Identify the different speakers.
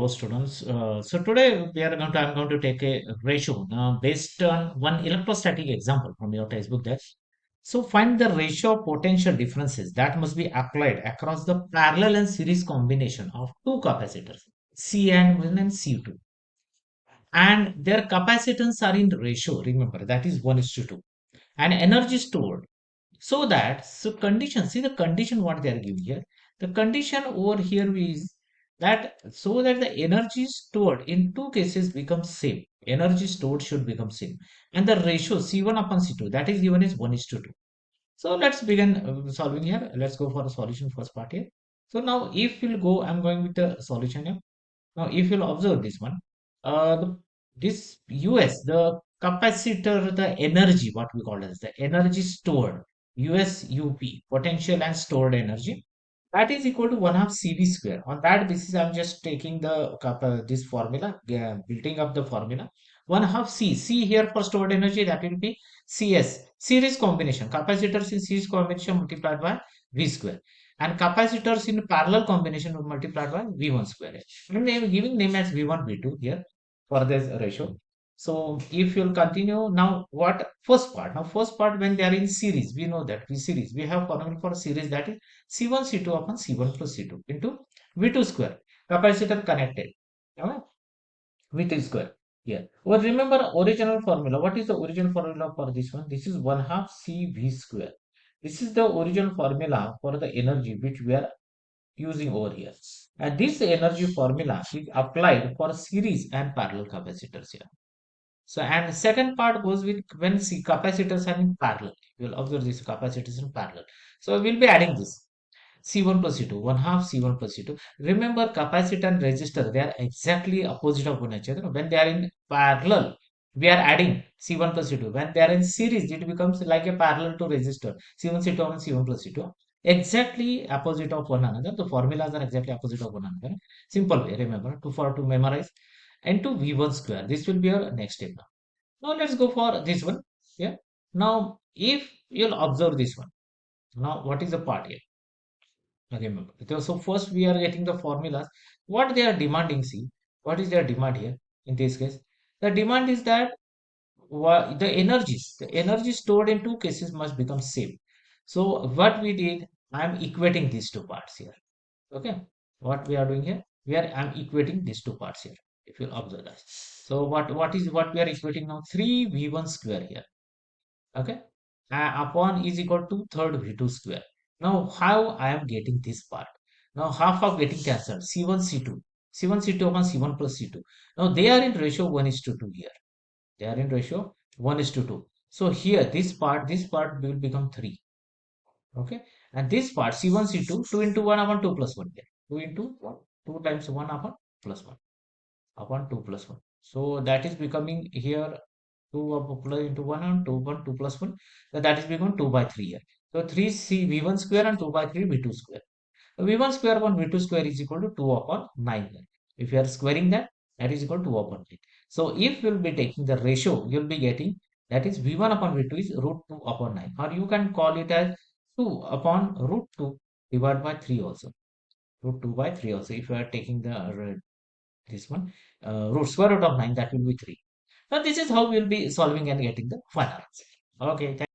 Speaker 1: Hello, students. So today I'm going to take a ratio based on one electrostatic example from your textbook there. So find the ratio of potential differences that must be applied across the parallel and series combination of two capacitors, C1 and C2. And their capacitance are in ratio, remember, that is 1 is to 2. And energy stored so condition, see the condition what they are giving here. The condition over here is that so that the energy stored in two cases becomes same. Energy stored should become same. And the ratio C1 upon C2 that is given is 1 is to 2. So let's begin solving here. Let's go for a solution first part here. So now if we'll go, I'm going with the solution here. Now, if you'll observe this one, this US, the capacitor, the energy, what we call as the energy stored, USUP, potential and stored energy, that is equal to 1 half CV square. On that basis, I'm just taking the this formula, building up the formula. 1 half C here for stored energy, that will be CS, series combination, capacitors in series combination multiplied by V square and capacitors in parallel combination multiplied by V1 square. I'm giving name as V1, V2 here for this ratio. So if you'll continue now, what first part? Now, first part when they are in series, we know that V series, we have formula for series that is C1 C2 upon C1 plus C2 into V2 square. Capacitor connected. Okay? V2 square. Here. Well, remember original formula. What is the original formula for this one? This is 1 half CV square. This is the original formula for the energy which we are using over here. And this energy formula is applied for series and parallel capacitors here. So, and second part goes with when see capacitors are in parallel. You will observe this capacitors in parallel. So, we will be adding this C1 plus C2, 1 half C1 plus C2. Remember, capacitor and resistor, they are exactly opposite of one another. When they are in parallel, we are adding C1 plus C2. When they are in series, it becomes like a parallel to resistor. C1, C2 and C1 plus C2. Exactly opposite of one another. The formulas are exactly opposite of one another. Simple way, remember, to memorize. And to V1 square. This will be our next step now. Now let's go for this one. Yeah. Now, if you'll observe this one. Now, what is the part here? Remember. So first we are getting the formulas. What they are demanding, see, what is their demand here in this case? The demand is that the energy stored in two cases must become same. So what we did, I'm equating these two parts here. Okay. What we are doing here? I'm equating these two parts here. If you observe that. So what we are equating now? 3V1 square here. Okay. Upon is equal to third V2 square. Now, how I am getting this part? Now, half of getting cancelled. C1, C2. C1, C2 upon C1 plus C2. Now, they are in ratio 1 is to 2 here. They are in ratio 1 is to 2. So, here, this part will become 3. Okay. And this part, C1, C2, 2 into 1 upon 2 plus 1 here. 2 into 1. 2 times 1 upon plus 1. Upon 2 plus 1. So, that is becoming here 2 into 1 and 2 upon 2 plus 1. So that is become 2 by 3 here. So 3 C V1 square and 2 by 3 V2 square. So V1 square upon V2 square is equal to 2 upon 9 here. If you are squaring that, that is equal to 2 upon 8. So if you will be taking the ratio, you will be getting that is V1 upon V2 is root 2 upon 9. Or you can call it as 2 upon root 2 divided by 3 also. Root 2 by 3 also. If you are taking the this one, root square root of 9, that will be 3. Now, this is how we will be solving and getting the final answer. Okay.